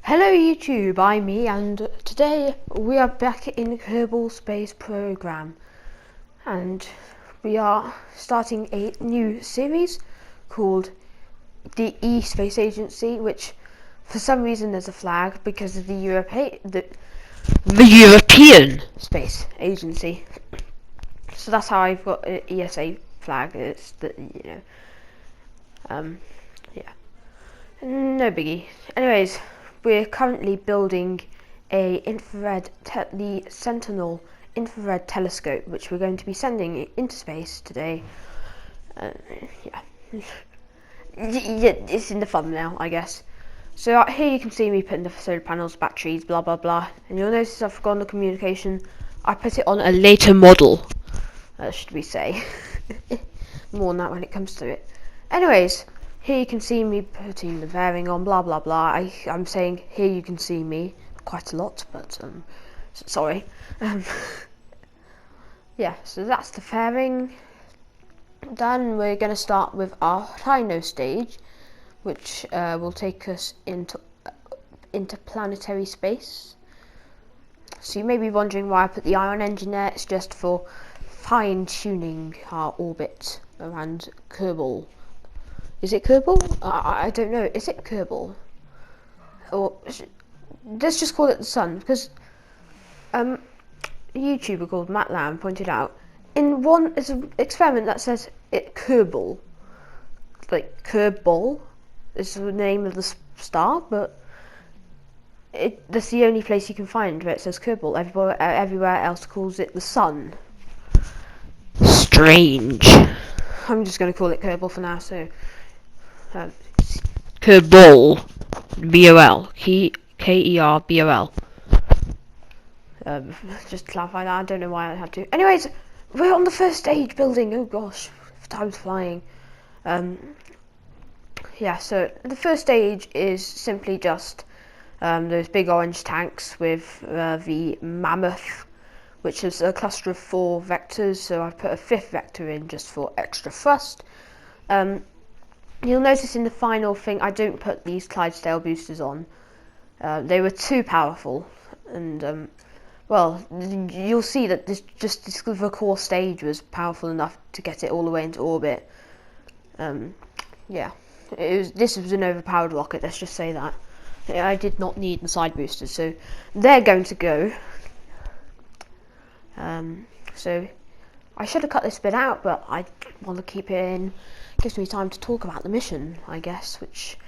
Hello YouTube, I'm me, and today we are back in the Kerbal Space Program, and we are starting a new series called the Space Agency, which for some reason there's a flag because of the European Space Agency. So that's how I've got an ESA flag. It's the yeah, no biggie. Anyways. We're currently building the Senanal infrared telescope, which we're going to be sending into space today. Yeah, it's in the thumbnail, I guess. So here you can see me putting the solar panels, batteries, blah blah blah. And you'll notice I've forgotten the communication. I put it on a later model, should we say? More on that when it comes to it. Anyways. Here you can see me putting the fairing on, blah blah blah. I'm saying here you can see me quite a lot, but sorry. Yeah, so that's the fairing done. We're going to start with our Rhino stage, which will take us into interplanetary space. So you may be wondering why I put the ion engine there. It's just for fine-tuning our orbit around Kerbal. Is it Kerbal? I don't know. Is it Kerbal? Or let's just call it the Sun, because a YouTuber called Matt Lamb pointed out in one is an experiment that says it Kerbal, like Kerbal is the name of the star, but that's the only place you can find where it says Kerbal. Everywhere else calls it the Sun. Strange. I'm just going to call it Kerbal for now. So. Kerbal, B-O-L, K-E-R-B-O-L. Just to clarify that, I don't know why I had to. Anyways, we're on the first stage building. Oh gosh, time's flying. Yeah, so the first stage is simply just those big orange tanks with the mammoth, which is a cluster of 4 vectors. So I've put a 5th vector in just for extra thrust. You'll notice in the final thing I don't put these Clydesdale boosters on. They were too powerful, and well, you'll see that the core stage was powerful enough to get it all the way into orbit. Yeah, this was an overpowered rocket, let's just say that. I did not need the side boosters, so they're going to go. So I should have cut this bit out, but I want to keep it in. Gives me time to talk about the mission, I guess, which,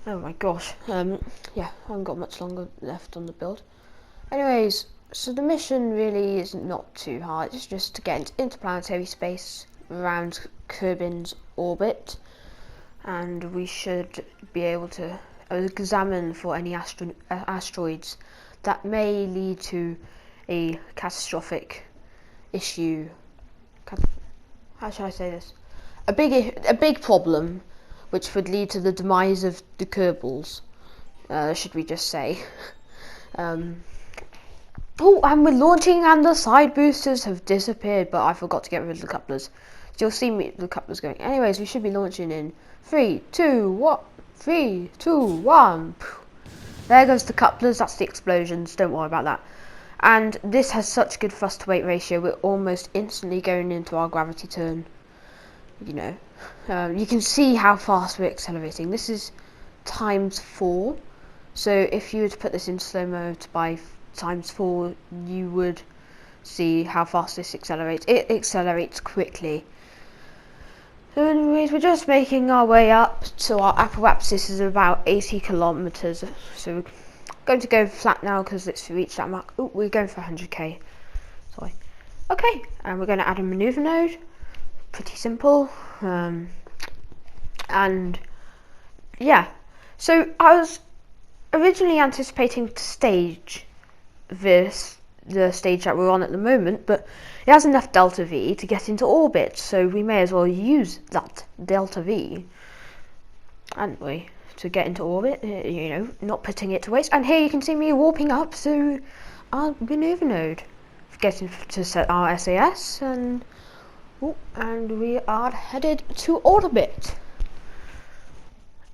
oh my gosh, yeah, I haven't got much longer left on the build. Anyways, so the mission really is not too hard. It's just to get into interplanetary space around Kerbin's orbit, and we should be able to examine for any asteroids that may lead to a catastrophic issue. How should I say this? A big problem, which would lead to the demise of the Kerbals, should we just say. Oh, and we're launching and the side boosters have disappeared, but I forgot to get rid of the couplers. So you'll see the couplers going. Anyways, we should be launching in 3, 2, 1. 3, 2, 1. There goes the couplers, that's the explosions, don't worry about that. And this has such good thrust to weight ratio, we're almost instantly going into our gravity turn. You know, you can see how fast we're accelerating. This is ×4, so if you were to put this in slow mo by ×4, you would see how fast this accelerates. It accelerates quickly. So anyways, we're just making our way up to our apoapsis is about 80 kilometers. So we're going to go flat now because it's reached that mark. Oh, we're going for 100k. Sorry. Okay, and we're going to add a maneuver node. Pretty simple, and yeah, so I was originally anticipating to stage the stage that we're on at the moment, but it has enough delta V to get into orbit, so we may as well use that delta V, hadn't we, to get into orbit, you know, not putting it to waste. And here you can see me warping up through our maneuver node, getting to set our SAS, and we are headed to orbit.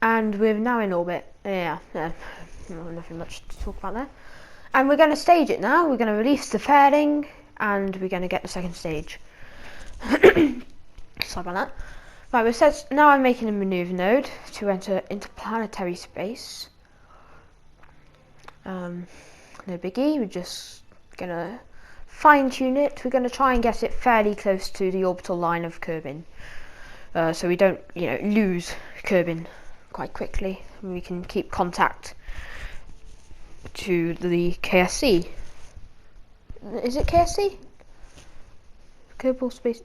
And we're now in orbit. yeah, nothing much to talk about there. And we're going to stage it now. We're going to release the fairing, and we're going to get the second stage. Sorry about that. Right, it says now I'm making a maneuver node to enter interplanetary space. No biggie. We're just going to fine tune it. We're going to try and get it fairly close to the orbital line of Kerbin, so we don't, lose Kerbin quite quickly. We can keep contact to the KSC. Is it KSC? Kerbal Space.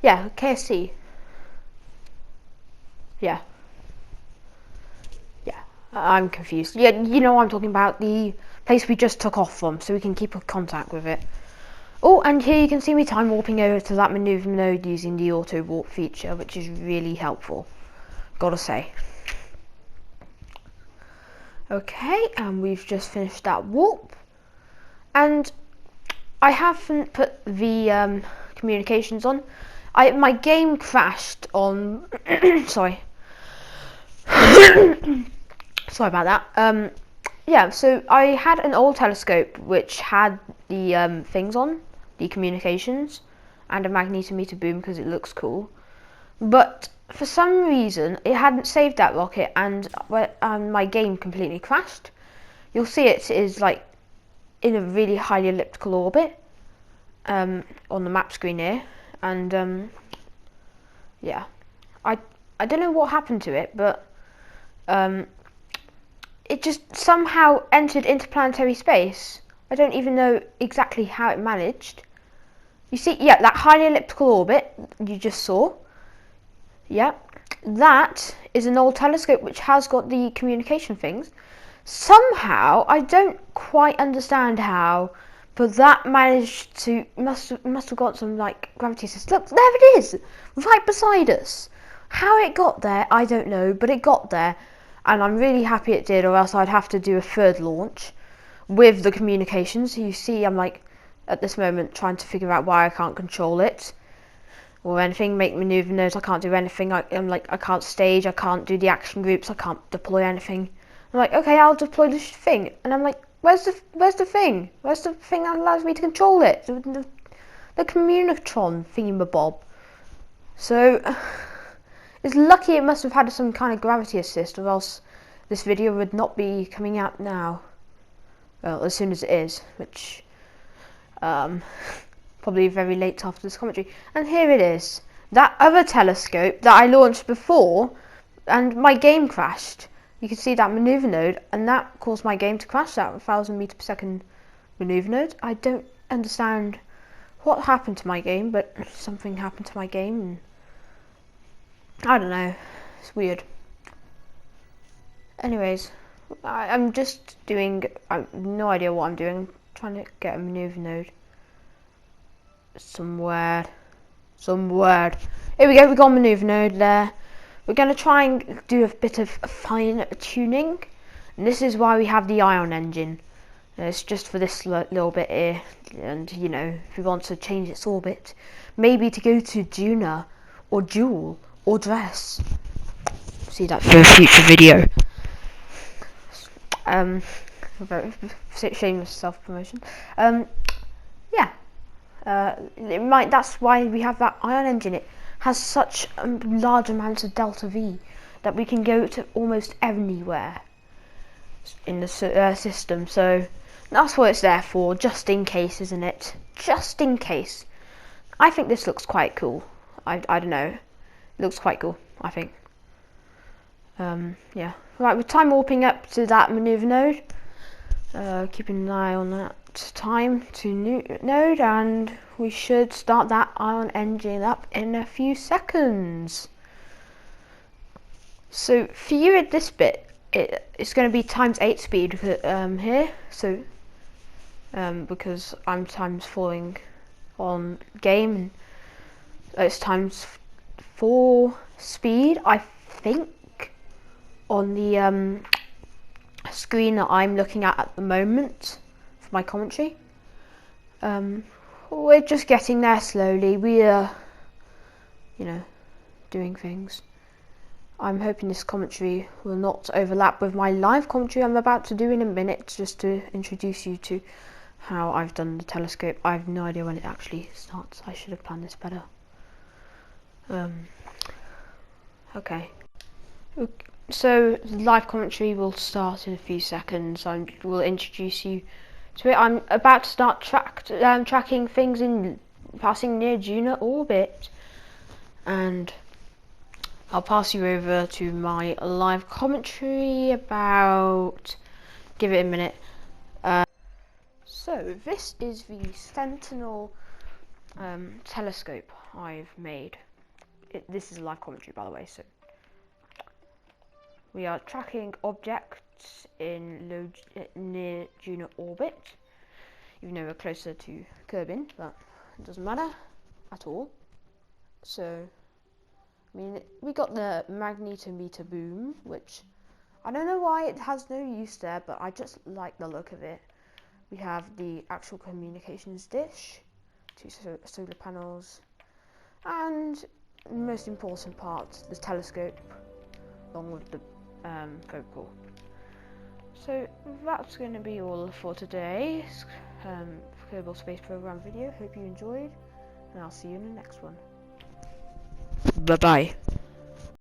Yeah, KSC. Yeah. I'm confused. Yeah, I'm talking about the place we just took off from, so we can keep in contact with it. Oh, and here you can see me time warping over to that maneuver node using the auto warp feature, which is really helpful, gotta say. Okay, and we've just finished that warp, and I haven't put the communications on. My game crashed on. Sorry. Sorry about that. Yeah, so I had an old telescope which had the things on, the communications, and a magnetometer boom because it looks cool. But for some reason, it hadn't saved that rocket, and my game completely crashed. You'll see it is like in a really highly elliptical orbit on the map screen here, and yeah, I don't know what happened to it, but it just somehow entered interplanetary space. I don't even know exactly how it managed. You see, yeah, that highly elliptical orbit you just saw. Yeah, that is an old telescope which has got the communication things. Somehow, I don't quite understand how, but that managed to must have got some like gravity assist. Look, there it is, right beside us. How it got there, I don't know, but it got there, and I'm really happy it did, or else I'd have to do a third launch with the communications. You see, I'm like at this moment trying to figure out why I can't control it or anything, make maneuver nodes. I can't do anything. I'm like, I can't stage, I can't do the action groups, I can't deploy anything. I'm like, okay, I'll deploy this thing, and I'm like, where's the thing? Where's the thing that allows me to control it? The communicatron thingamabob. So it's lucky it must have had some kind of gravity assist, or else this video would not be coming out now. Well, as soon as it is, which probably very late after this commentary. And here it is, that other telescope that I launched before, and my game crashed. You can see that maneuver node, and that caused my game to crash, that 1000 meter per second maneuver node. I don't understand what happened to my game, but something happened to my game, and I don't know, it's weird. Anyways, I'm just doing, I have no idea what I'm doing. I'm trying to get a maneuver node somewhere. Here we go, we got a maneuver node there. We're going to try and do a bit of fine tuning, and this is why we have the ion engine. It's just for this little bit here, and if we want to change its orbit, maybe to go to Juna or Jewel or Dress. See that for a future video. Shameless self-promotion. Yeah. That's why we have that ion engine. It has such large amounts of delta V that we can go to almost anywhere in the system. So that's what it's there for, just in case, isn't it? Just in case. I think this looks quite cool. I don't know. It looks quite cool, I think. Yeah. Right, we're time warping up to that maneuver node. Keeping an eye on that time to node, and we should start that ion engine up in a few seconds. So for you at this bit, it's going to be ×8 speed here. So because I'm ×4 on game, and it's ×4 speed, I think, on the screen that I'm looking at the moment for my commentary. We're just getting there slowly. We are, doing things. I'm hoping this commentary will not overlap with my live commentary I'm about to do in a minute, just to introduce you to how I've done the telescope. I have no idea when it actually starts. I should have planned this better. Okay. So the live commentary will start in a few seconds. I will introduce you to it. I'm about to start tracking things in passing near Juno orbit, and I'll pass you over to my live commentary about. Give it a minute. So this is the Sentinel telescope I've made. This is a live commentary, by the way. So we are tracking objects in near Juno orbit, even though we're closer to Kerbin, but it doesn't matter at all. So, I mean, we got the magnetometer boom, which I don't know why it has no use there, but I just like the look of it. We have the actual communications dish, 2 solar panels, and the most important part, the telescope, along with the focal. So that's going to be all for today's Kerbal Space Program video. Hope you enjoyed, and I'll see you in the next one. Bye bye.